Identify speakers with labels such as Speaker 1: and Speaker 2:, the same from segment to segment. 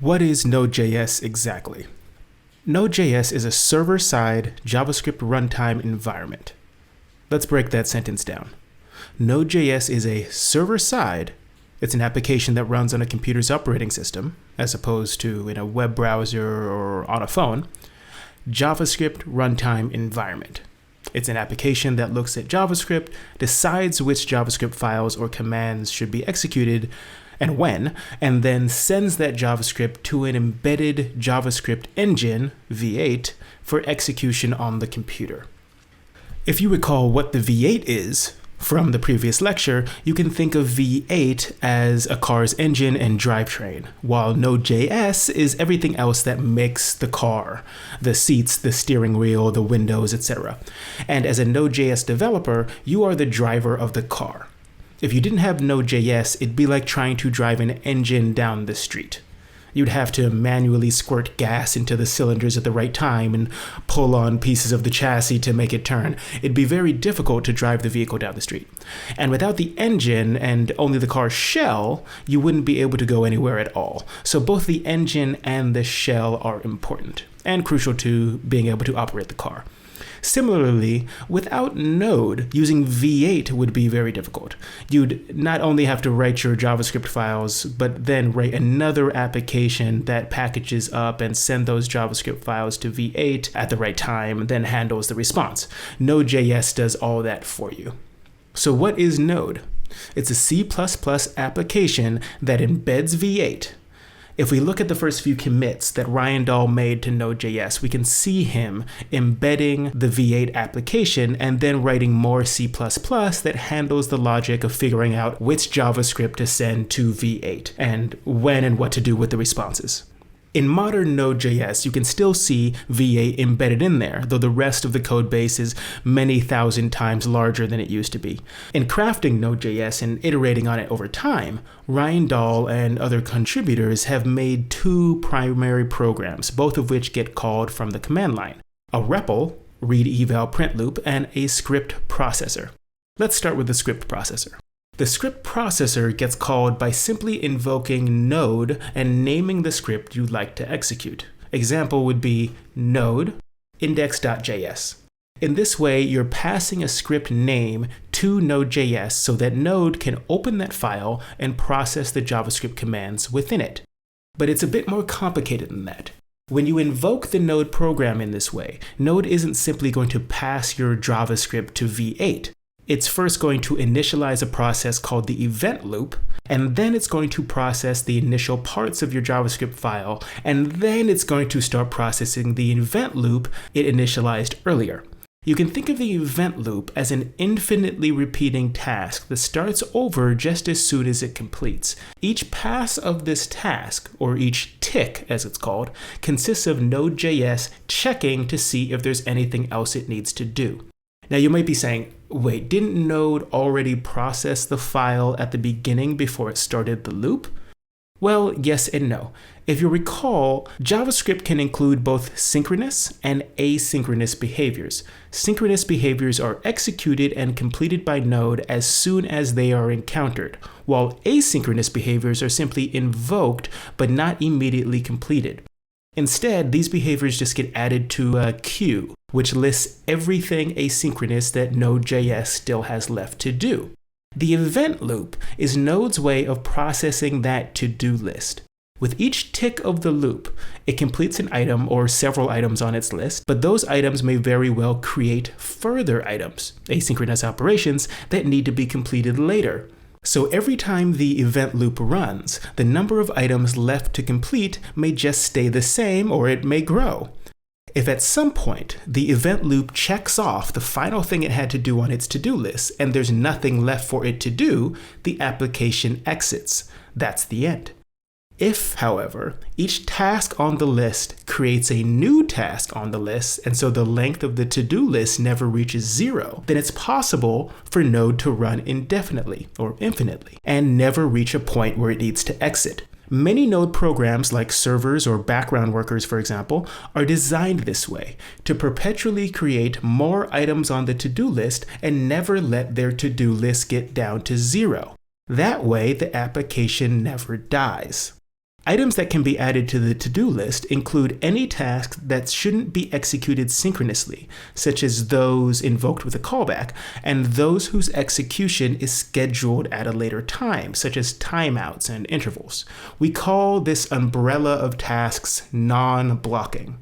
Speaker 1: What is Node.js exactly? Node.js is a server-side JavaScript runtime environment. Let's break that sentence down. Node.js is a server-side. It's an application that runs on a computer's operating system, as opposed to in a web browser or on a phone. JavaScript runtime environment. It's an application that looks at JavaScript, decides which JavaScript files or commands should be executed and when, and then sends that JavaScript to an embedded JavaScript engine, V8, for execution on the computer. If you recall what the V8 is from the previous lecture, you can think of V8 as a car's engine and drivetrain, while Node.js is everything else that makes the car, the seats, the steering wheel, the windows, etc. And as a Node.js developer, you are the driver of the car. If you didn't have Node.js, it'd be like trying to drive an engine down the street. You'd have to manually squirt gas into the cylinders at the right time and pull on pieces of the chassis to make it turn. It'd be very difficult to drive the vehicle down the street. And without the engine and only the car's shell, you wouldn't be able to go anywhere at all. So both the engine and the shell are important and crucial to being able to operate the car. Similarly, without Node, using V8 would be very difficult. You'd not only have to write your JavaScript files, but then write another application that packages up and send those JavaScript files to V8 at the right time, then handles the response. Node.js does all that for you. So what is Node? It's a C++ application that embeds V8. If we look at the first few commits that Ryan Dahl made to Node.js, we can see him embedding the V8 application and then writing more C++ that handles the logic of figuring out which JavaScript to send to V8 and when and what to do with the responses. In modern Node.js, you can still see V8 embedded in there, though the rest of the code base is many thousand times larger than it used to be. In crafting Node.js and iterating on it over time, Ryan Dahl and other contributors have made two primary programs, both of which get called from the command line: a REPL, read eval print loop, and a script processor. Let's start with the script processor. The script processor gets called by simply invoking Node and naming the script you'd like to execute. Example would be node index.js. In this way, you're passing a script name to Node.js so that Node can open that file and process the JavaScript commands within it. But it's a bit more complicated than that. When you invoke the Node program in this way, Node isn't simply going to pass your JavaScript to V8. It's first going to initialize a process called the event loop, and then it's going to process the initial parts of your JavaScript file, and then it's going to start processing the event loop it initialized earlier. You can think of the event loop as an infinitely repeating task that starts over just as soon as it completes. Each pass of this task, or each tick as it's called, consists of Node.js checking to see if there's anything else it needs to do. Now you might be saying, wait, didn't Node already process the file at the beginning before it started the loop? Well, yes and no. If you recall, JavaScript can include both synchronous and asynchronous behaviors. Synchronous behaviors are executed and completed by Node as soon as they are encountered, while asynchronous behaviors are simply invoked but not immediately completed. Instead, these behaviors just get added to a queue, which lists everything asynchronous that Node.js still has left to do. The event loop is Node's way of processing that to-do list. With each tick of the loop, it completes an item or several items on its list, but those items may very well create further items, asynchronous operations that need to be completed later. So every time the event loop runs, the number of items left to complete may just stay the same, or it may grow. If at some point the event loop checks off the final thing it had to do on its to-do list and there's nothing left for it to do, the application exits. That's the end. If, however, each task on the list creates a new task on the list, and so the length of the to-do list never reaches 0, then it's possible for Node to run indefinitely or infinitely and never reach a point where it needs to exit. Many Node programs like servers or background workers, for example, are designed this way to perpetually create more items on the to-do list and never let their to-do list get down to 0. That way, the application never dies. Items that can be added to the to-do list include any tasks that shouldn't be executed synchronously, such as those invoked with a callback, and those whose execution is scheduled at a later time, such as timeouts and intervals. We call this umbrella of tasks non-blocking.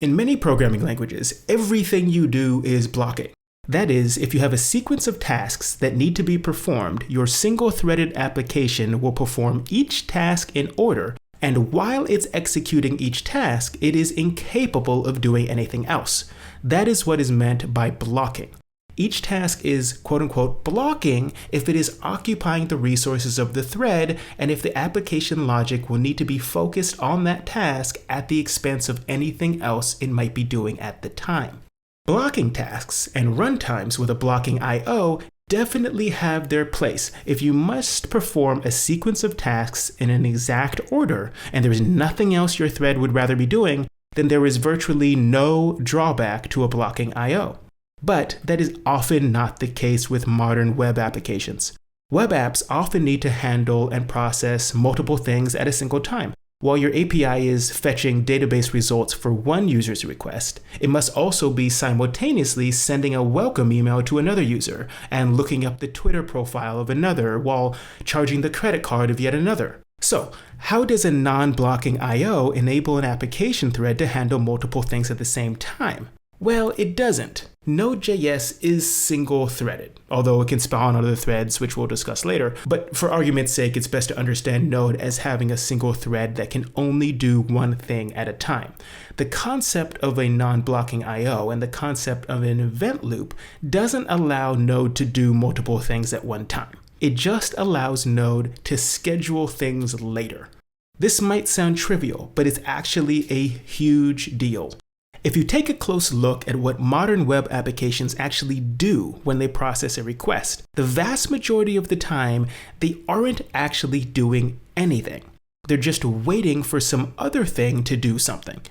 Speaker 1: In many programming languages, everything you do is blocking. That is, if you have a sequence of tasks that need to be performed, your single-threaded application will perform each task in order, and while it's executing each task, it is incapable of doing anything else. That is what is meant by blocking. Each task is quote-unquote blocking if it is occupying the resources of the thread and if the application logic will need to be focused on that task at the expense of anything else it might be doing at the time. Blocking tasks and runtimes with a blocking I/O definitely have their place if you must perform a sequence of tasks in an exact order and there is nothing else your thread would rather be doing, then there is virtually no drawback to a blocking I/O. But that is often not the case with modern web applications. Web apps often need to handle and process multiple things at a single time. While your API is fetching database results for one user's request, it must also be simultaneously sending a welcome email to another user and looking up the Twitter profile of another while charging the credit card of yet another. So, how does a non-blocking I/O enable an application thread to handle multiple things at the same time? Well, it doesn't. Node.js is single-threaded, although it can spawn other threads, which we'll discuss later. But for argument's sake, it's best to understand Node as having a single thread that can only do one thing at a time. The concept of a non-blocking I/O and the concept of an event loop doesn't allow Node to do multiple things at one time. It just allows Node to schedule things later. This might sound trivial, but it's actually a huge deal. If you take a close look at what modern web applications actually do when they process a request, the vast majority of the time, they aren't actually doing anything. They're just waiting for some other thing to do something.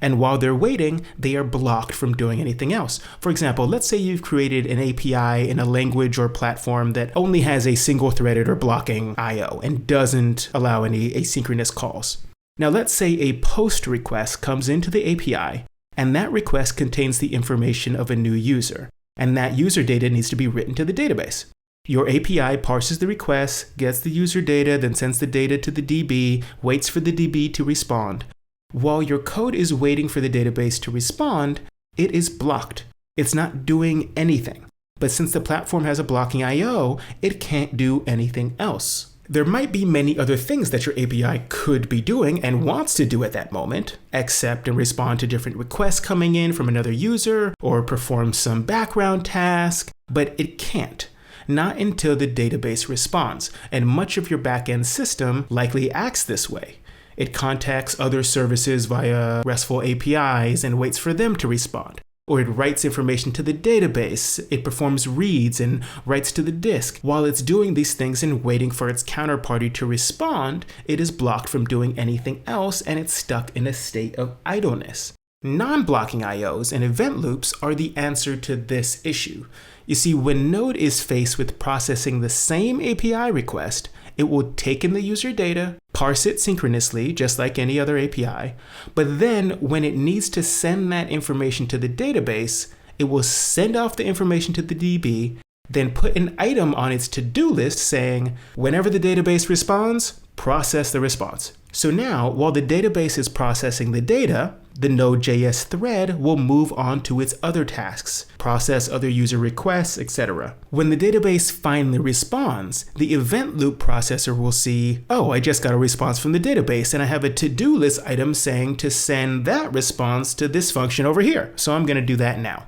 Speaker 1: And while they're waiting, they are blocked from doing anything else. For example, let's say you've created an API in a language or platform that only has a single-threaded or blocking I/O and doesn't allow any asynchronous calls. Now let's say a post request comes into the API, and that request contains the information of a new user, and that user data needs to be written to the database. Your API parses the request, gets the user data, then sends the data to the DB, waits for the DB to respond. While your code is waiting for the database to respond, it is blocked. It's not doing anything. But since the platform has a blocking I/O, it can't do anything else. There might be many other things that your API could be doing and wants to do at that moment, accept and respond to different requests coming in from another user, or perform some background task, but it can't. Not until the database responds, and much of your backend system likely acts this way. It contacts other services via RESTful APIs and waits for them to respond. Or it writes information to the database, it performs reads and writes to the disk. While it's doing these things and waiting for its counterparty to respond, it is blocked from doing anything else and it's stuck in a state of idleness. Non-blocking I/Os and event loops are the answer to this issue. You see, when Node is faced with processing the same API request, it will take in the user data, parse it synchronously, just like any other API, but then when it needs to send that information to the database, it will send off the information to the DB, then put an item on its to-do list saying, whenever the database responds, process the response. So now, while the database is processing the data, the Node.js thread will move on to its other tasks, process other user requests, etc. When the database finally responds, the event loop processor will see, oh, I just got a response from the database and I have a to-do list item saying to send that response to this function over here. So I'm going to do that now.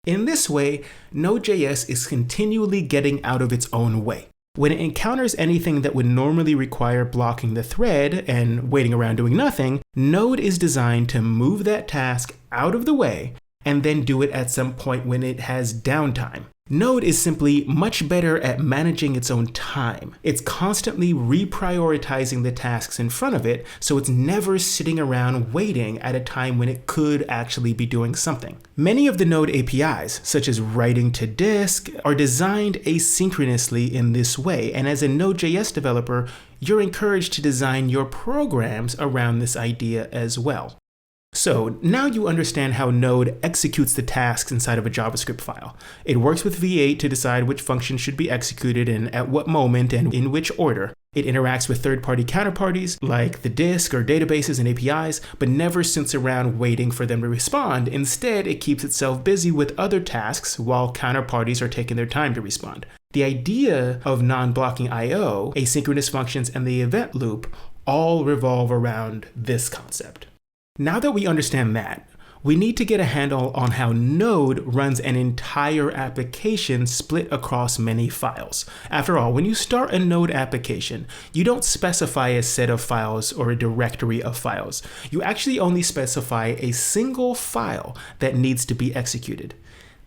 Speaker 1: In this way, Node.js is continually getting out of its own way. When it encounters anything that would normally require blocking the thread and waiting around doing nothing, Node is designed to move that task out of the way and then do it at some point when it has downtime. Node is simply much better at managing its own time. It's constantly reprioritizing the tasks in front of it, so it's never sitting around waiting at a time when it could actually be doing something. Many of the Node APIs, such as writing to disk, are designed asynchronously in this way, and as a Node.js developer, you're encouraged to design your programs around this idea as well. So now you understand how Node executes the tasks inside of a JavaScript file. It works with V8 to decide which function should be executed and at what moment and in which order. It interacts with third-party counterparties like the disk or databases and APIs, but never sits around waiting for them to respond. Instead, it keeps itself busy with other tasks while counterparties are taking their time to respond. The idea of non-blocking I/O, asynchronous functions, and the event loop all revolve around this concept. Now that we understand that, we need to get a handle on how Node runs an entire application split across many files. After all, when you start a Node application, you don't specify a set of files or a directory of files. You actually only specify a single file that needs to be executed.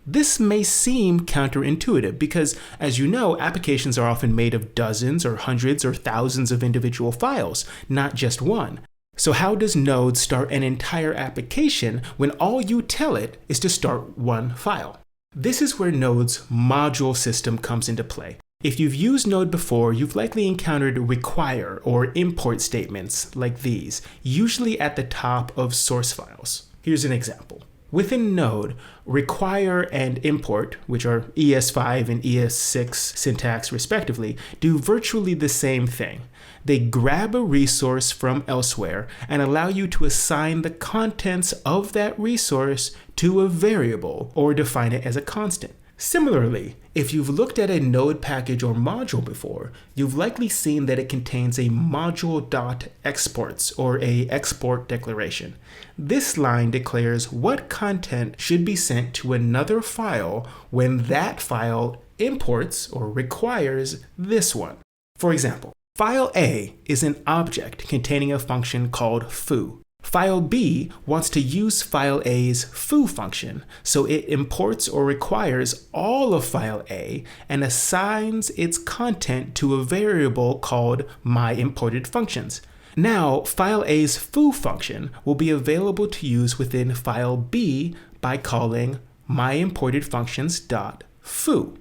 Speaker 1: This may seem counterintuitive because, as you know, applications are often made of dozens or hundreds or thousands of individual files, not just one. So how does Node start an entire application when all you tell it is to start one file? This is where Node's module system comes into play. If you've used Node before, you've likely encountered require or import statements like these, usually at the top of source files. Here's an example. Within Node, require and import, which are ES5 and ES6 syntax respectively, do virtually the same thing. They grab a resource from elsewhere and allow you to assign the contents of that resource to a variable or define it as a constant. Similarly, if you've looked at a Node package or module before, you've likely seen that it contains a module.exports or a export declaration. This line declares what content should be sent to another file when that file imports or requires this one. For example, file A is an object containing a function called foo. File B wants to use file A's foo function, so it imports or requires all of file A and assigns its content to a variable called myImportedFunctions. Now, file A's foo function will be available to use within file B by calling myImportedFunctions.foo.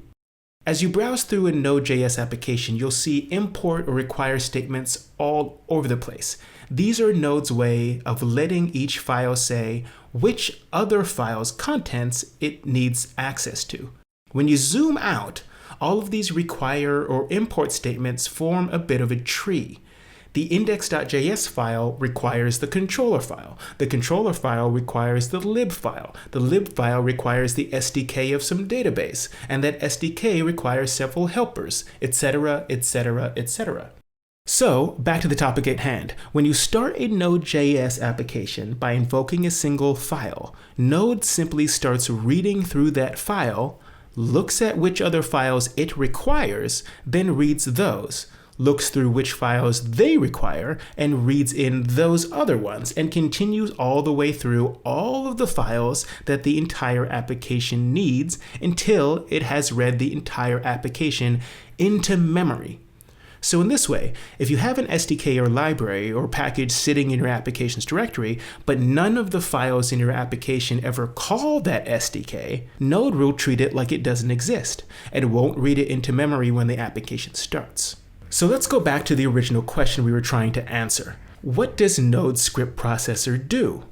Speaker 1: As you browse through a Node.js application, you'll see import or require statements all over the place. These are Node's way of letting each file say which other file's contents it needs access to. When you zoom out, all of these require or import statements form a bit of a tree. The index.js file requires the controller file. The controller file requires the lib file. The lib file requires the SDK of some database, and that SDK requires several helpers, etc., etc., etc. So, back to the topic at hand. When you start a Node.js application by invoking a single file, Node simply starts reading through that file, looks at which other files it requires, then reads those, looks through which files they require, and reads in those other ones, and continues all the way through all of the files that the entire application needs until it has read the entire application into memory. So in this way, if you have an SDK or library or package sitting in your application's directory, but none of the files in your application ever call that SDK, Node will treat it like it doesn't exist and won't read it into memory when the application starts. So let's go back to the original question we were trying to answer. What does Node's script processor do?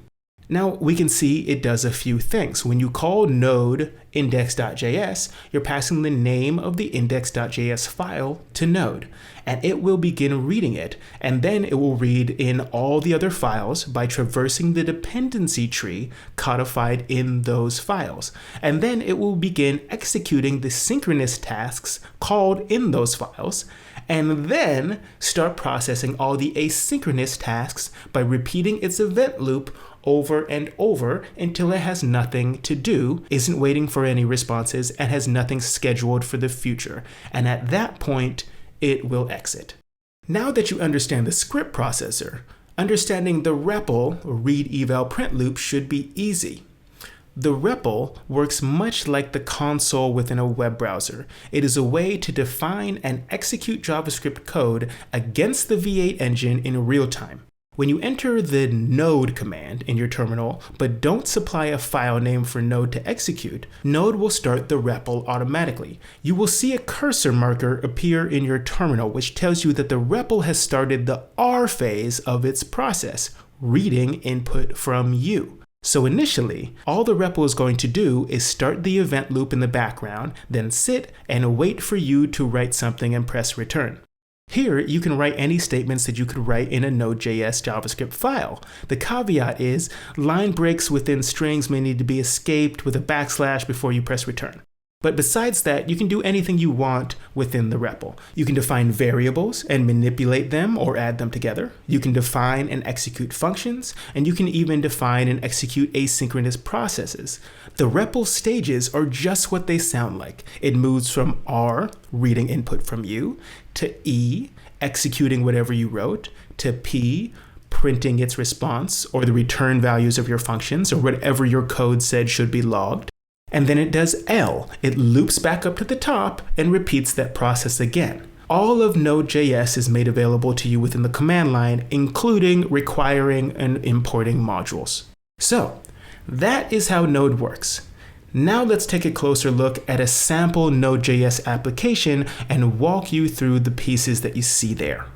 Speaker 1: Now we can see it does a few things. When you call node index.js, you're passing the name of the index.js file to Node, and it will begin reading it, and then it will read in all the other files by traversing the dependency tree codified in those files. And then it will begin executing the synchronous tasks called in those files, and then start processing all the asynchronous tasks by repeating its event loop over and over until it has nothing to do, isn't waiting for any responses, and has nothing scheduled for the future. And at that point, it will exit. Now that you understand the script processor, understanding the REPL, or read eval print loop, should be easy. The REPL works much like the console within a web browser. It is a way to define and execute JavaScript code against the V8 engine in real time. When you enter the node command in your terminal, but don't supply a file name for Node to execute, Node will start the REPL automatically. You will see a cursor marker appear in your terminal, which tells you that the REPL has started the R phase of its process, reading input from you. So initially, all the REPL is going to do is start the event loop in the background, then sit and wait for you to write something and press return. Here, you can write any statements that you could write in a Node.js JavaScript file. The caveat is, line breaks within strings may need to be escaped with a backslash before you press return. But besides that, you can do anything you want within the REPL. You can define variables and manipulate them or add them together. You can define and execute functions, and you can even define and execute asynchronous processes. The REPL stages are just what they sound like. It moves from R, reading input from you, to E, executing whatever you wrote, to P, printing its response or the return values of your functions or whatever your code said should be logged. And then it does L. It loops back up to the top and repeats that process again. All of Node.js is made available to you within the command line, including requiring and importing modules. So that is how Node works. Now let's take a closer look at a sample Node.js application and walk you through the pieces that you see there.